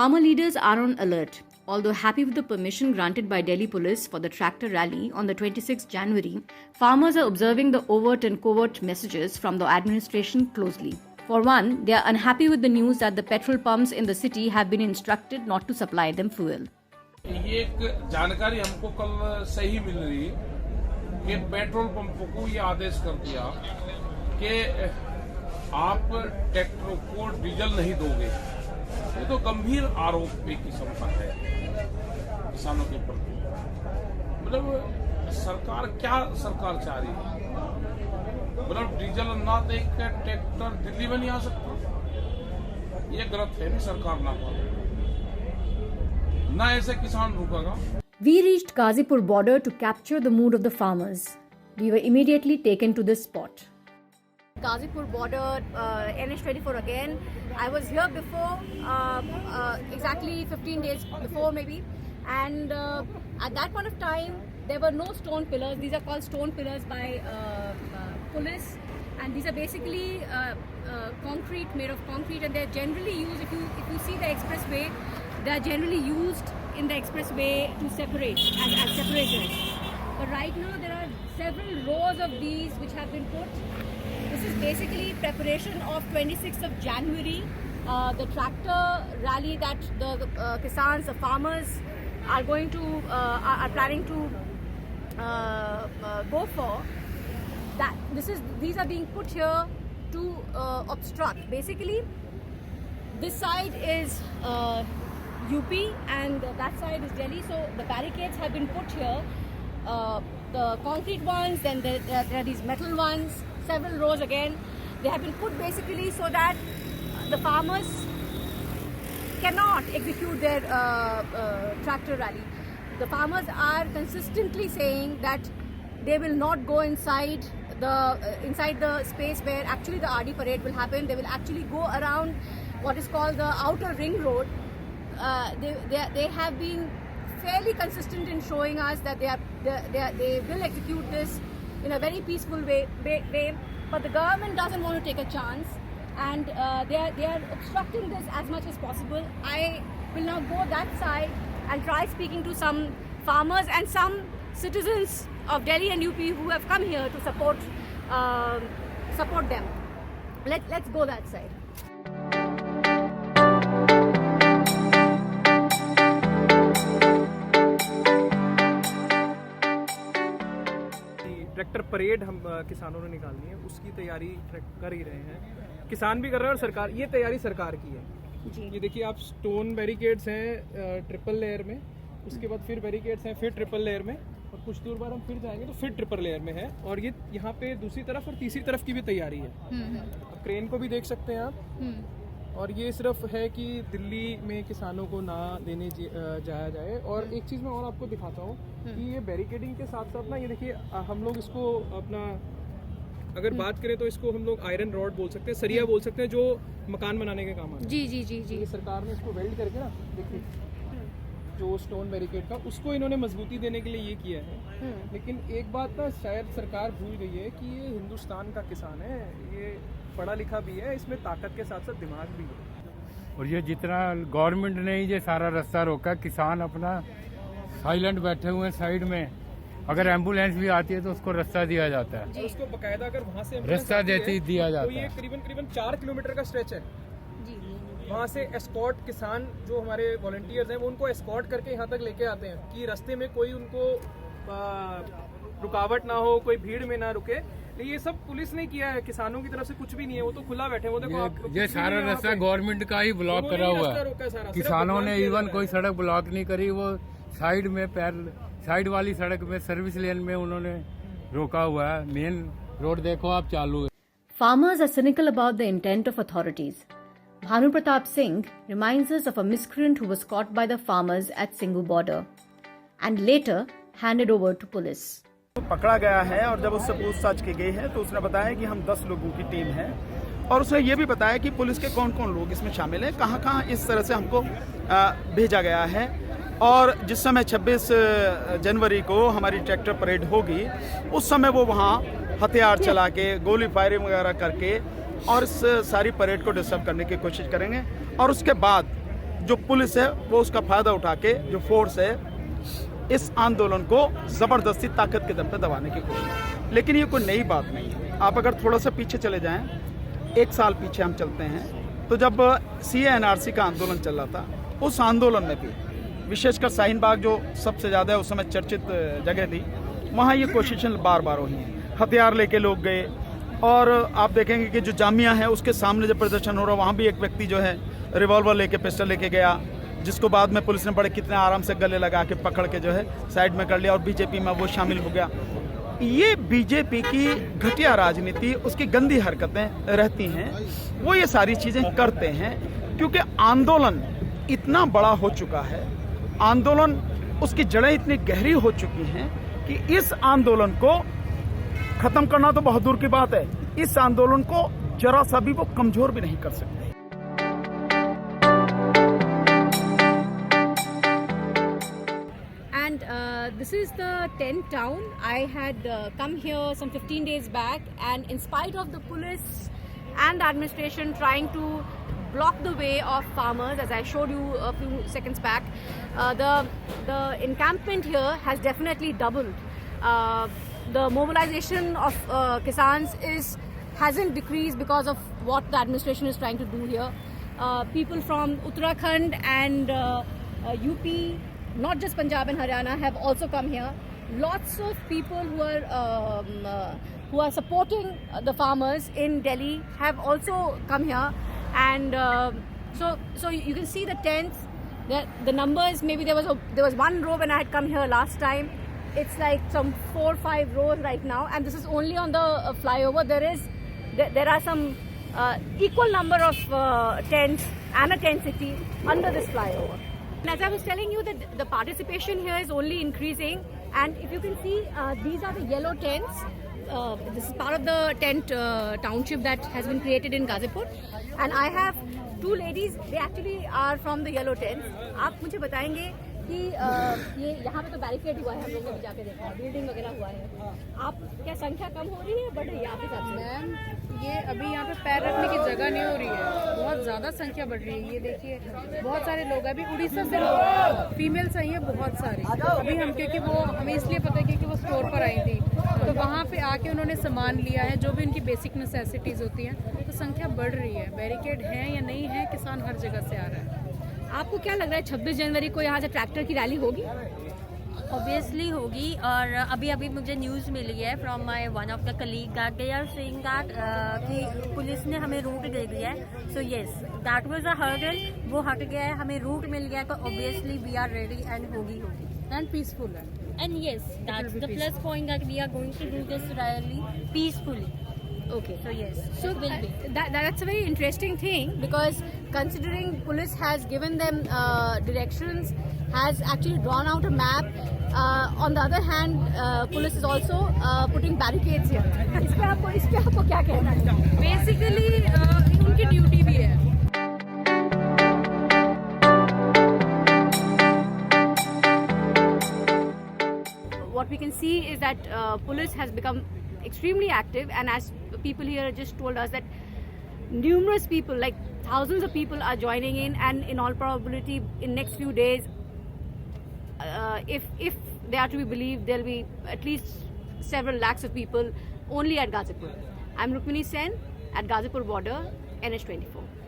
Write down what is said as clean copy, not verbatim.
Farmer leaders are on alert. Although happy with the permission granted by Delhi police for the tractor rally on the 26th January, farmers are observing the overt and covert messages from the administration closely. For one, they are unhappy with the news that the petrol pumps in the city have been instructed not to supply them fuel. ये एक जानकारी हमको कल सही मिल रही है कि petrol पंपों को ये आदेश कर दिया कि आप ट्रैक्टरों को डीजल नहीं दोगे। ये तो गंभीर आरोप एक किस्म का है किसानों के प्रति। मतलब सरकार क्या सरकार चाह रही है? मतलब डीजल ना दे के ट्रैक्टर दिल्ली में नहीं आ सकता, ये गलत है। नहीं सरकार ना पाए ना ऐसे किसान रुकेगा। We reached Ghazipur border to capture the mood of the farmers. We were immediately taken to this spot. Ghazipur border, NH24 again. I was here before, exactly 15 days before maybe, and at that point of time there were no stone pillars. These are called stone pillars by police, and these are basically concrete, made of concrete, and they're generally used. If you see the expressway, they are generally used in the expressway to separate as separators. But right now there are several rows of these which have been put. This is basically preparation of 26th of January, the tractor rally that the kisans, the farmers are going to are planning to go for. These are being put here to obstruct. Basically, this side is UP and that side is Delhi. So the barricades have been put here. The concrete ones, then there are these metal ones, several rows again. They have been put basically so that the farmers cannot execute their tractor rally. The farmers are consistently saying that they will not go inside the space where actually the RD parade will happen. They will actually go around what is called the outer ring road. They have been fairly consistent in showing us that they will execute this in a very peaceful way, but the government doesn't want to take a chance, and they are obstructing this as much as possible. I will now go that side and try speaking to some farmers and some citizens of Delhi and UP who have come here to support them. Let's go that side. Tractor parade हम किसानों ने निकालनी है, उसकी तैयारी कर ही रहे हैं। किसान भी कर रहे हैं और सरकार, ये तैयारी सरकार की है जी। ये देखिए आप, स्टोन बैरिकेड्स हैं ट्रिपल लेयर में, उसके बाद फिर बैरिकेड्स हैं, फिर ट्रिपल लेयर में, और कुछ दूर बाद हम फिर जाएंगे तो फिर ट्रिपल लेयर में है। और ये यहाँ पे दूसरी तरफ और तीसरी तरफ की भी तैयारी है। अब क्रेन को भी देख सकते हैं आप। और ये सिर्फ है कि दिल्ली में किसानों को ना देने जाया जाए। और एक चीज़ मैं और आपको दिखाता हूँ कि ये बैरिकेडिंग के साथ साथ ना, ये देखिए हम लोग इसको अपना अगर बात करें तो इसको हम लोग आयरन रॉड बोल सकते हैं, सरिया बोल सकते हैं, जो मकान बनाने के काम आता है। जी जी जी जी। सरकार ने इसको वेल्ड करके ना, देखिए जो स्टोन बैरिकेड का, उसको इन्होंने मजबूती देने के लिए ये किया है। लेकिन एक बात ना शायद सरकार भूल गई है कि ये हिंदुस्तान का किसान है, ये पढ़ा लिखा भी है, इसमें ताकत के साथ साथ दिमाग भी है। और ये जितना गवर्नमेंट ने ये सारा रास्ता रोका, किसान अपना साइलेंट बैठे हुए हैं साइड में। अगर एम्बुलेंस भी आती है तो उसको रास्ता दिया जाता है, उसको बकायदा अगर वहाँ से रास्ता दिया जाता है। तो ये करीबन 4 किलोमीटर का स्ट्रेच है। वहाँ से एस्कॉर्ट किसान जो हमारे वॉलंटियर्स हैं वो उनको एस्कॉर्ट करके यहाँ तक लेके आते हैं कि रास्ते में कोई उनको रुकावट ना हो, कोई भीड़ में ना रुके। ये सब पुलिस ने किया है, किसानों की तरफ से कुछ भी नहीं है, वो तो खुला बैठे। वो देखो ये सारा रास्ता गवर्नमेंट का ही ब्लॉक करा हुआ है। किसानों ने इवन कोई सड़क ब्लॉक नहीं करी, वो साइड में साइड वाली सड़क में सर्विस लेन में उन्होंने रोका हुआ है। मेन रोड देखो आप चालू है। Farmers are cynical about the intent of authorities. Bhanu Pratap Singh reminds us of a miscreant who was caught by the farmers at Singhu border and later handed over to police. पकड़ा गया है और जब उससे पूछताछ की गई है तो उसने बताया कि हम 10 लोगों की टीम है, और उसने ये भी बताया कि पुलिस के कौन कौन लोग इसमें शामिल हैं, कहाँ कहाँ इस तरह से हमको भेजा गया है। और जिस समय 26 जनवरी को हमारी ट्रैक्टर परेड होगी, उस समय वो वहाँ हथियार चला के, गोली फायरिंग वगैरह करके और इस सारी परेड को डिस्टर्ब करने की कोशिश करेंगे। और उसके बाद जो पुलिस है वो उसका फायदा उठा के जो फोर्स है इस आंदोलन को जबरदस्ती ताकत के दम पे दबाने की कोशिश। लेकिन ये कोई नई बात नहीं है। आप अगर थोड़ा सा पीछे चले जाएं, 1 साल पीछे हम चलते हैं, तो जब CA/NRC का आंदोलन चल रहा था, उस आंदोलन में भी विशेषकर शाहीन बाग जो सबसे ज़्यादा उस समय चर्चित जगह थी, वहाँ ये कोशिशें बार बार हुई हैं। हथियार लेके लोग गए, और आप देखेंगे कि जो जामिया है उसके सामने जब प्रदर्शन हो रहा, वहाँ भी एक व्यक्ति जो है रिवॉल्वर लेके, पिस्टल लेके गया, जिसको बाद में पुलिस ने बड़े कितने आराम से गले लगा के पकड़ के जो है साइड में कर लिया, और बीजेपी में वो शामिल हो गया। ये बीजेपी की घटिया राजनीति, उसकी गंदी हरकतें रहती हैं, वो ये सारी चीज़ें करते हैं क्योंकि आंदोलन इतना बड़ा हो चुका है, आंदोलन उसकी जड़ें इतनी गहरी हो चुकी हैं कि इस आंदोलन को खत्म करना तो बहुत दूर की बात है, इस आंदोलन को जरा सा भी वो कमजोर भी नहीं कर सकते। This is the tent town. I had come here some 15 days back, and in spite of the police and the administration trying to block the way of farmers, as I showed you a few seconds back, the encampment here has definitely doubled. The mobilization of Kisans hasn't decreased because of what the administration is trying to do here. People from Uttarakhand and UP, not just Punjab and Haryana, have also come here. Lots of people who are supporting the farmers in Delhi have also come here, and so you can see the tents. The numbers, maybe there was one row when I had come here last time. It's like some 4 or 5 rows right now, and this is only on the flyover. There are some equal number of tents and a tent city under this flyover. And as I was telling you, that the participation here is only increasing, and if you can see, these are the yellow tents. This is part of the tent township that has been created in Ghazipur, and I have 2 ladies. They actually are from the yellow tents. आप मुझे बताएंगे कि ये यहाँ पे तो barricade हुआ है, हम लोगों ने जाके देखा, बिल्डिंग वगैरह हुआ है, आप क्या संख्या कम हो रही है, बढ़ रही है आपके साथ? मैम, ये अभी यहाँ पे पैर रखने की जगह नहीं हो रही है, बहुत ज़्यादा संख्या बढ़ रही है। ये देखिए, बहुत सारे लोग अभी उड़ीसा से लोग, फीमेल्स आई हैं बहुत सारी। अभी हम, क्योंकि वो हमें इसलिए पता है क्योंकि वो स्टोर पर आई थी, तो वहाँ पे आके उन्होंने सामान लिया है, जो भी उनकी बेसिक नेसेसिटीज़ होती हैं, तो संख्या बढ़ रही है। बैरिकेड है या नहीं है, किसान हर जगह से आ रहा है। आपको क्या लग रहा है 26 जनवरी को यहाँ से ट्रैक्टर की रैली होगी? ऑब्वियसली होगी, और अभी मुझे न्यूज़ मिली है from my one of the colleague that they are saying that कि पुलिस ने हमें रूट दे दिया है। So yes, that was a hurdle, वो हट गया है, हमें रूट मिल गया है, तो obviously we are ready and होगी एंड पीसफुल है। And yes, that's the plus point that we are going to do this rally peacefully. Okay. So yes, So that's a very interesting thing, because considering police has given them directions, has actually drawn out a map. On the other hand, police is also putting barricades here. इस पे आपको क्या कहना है? Basically उनकी duty भी है। What we can see is that police has become extremely active, and as people here just told us that numerous people, like thousands of people, are joining in, and in all probability in next few days, if they are to be believed, there will be at least several lakhs of people only at Ghazipur. I'm Rukmini Sen at Ghazipur border, NH24.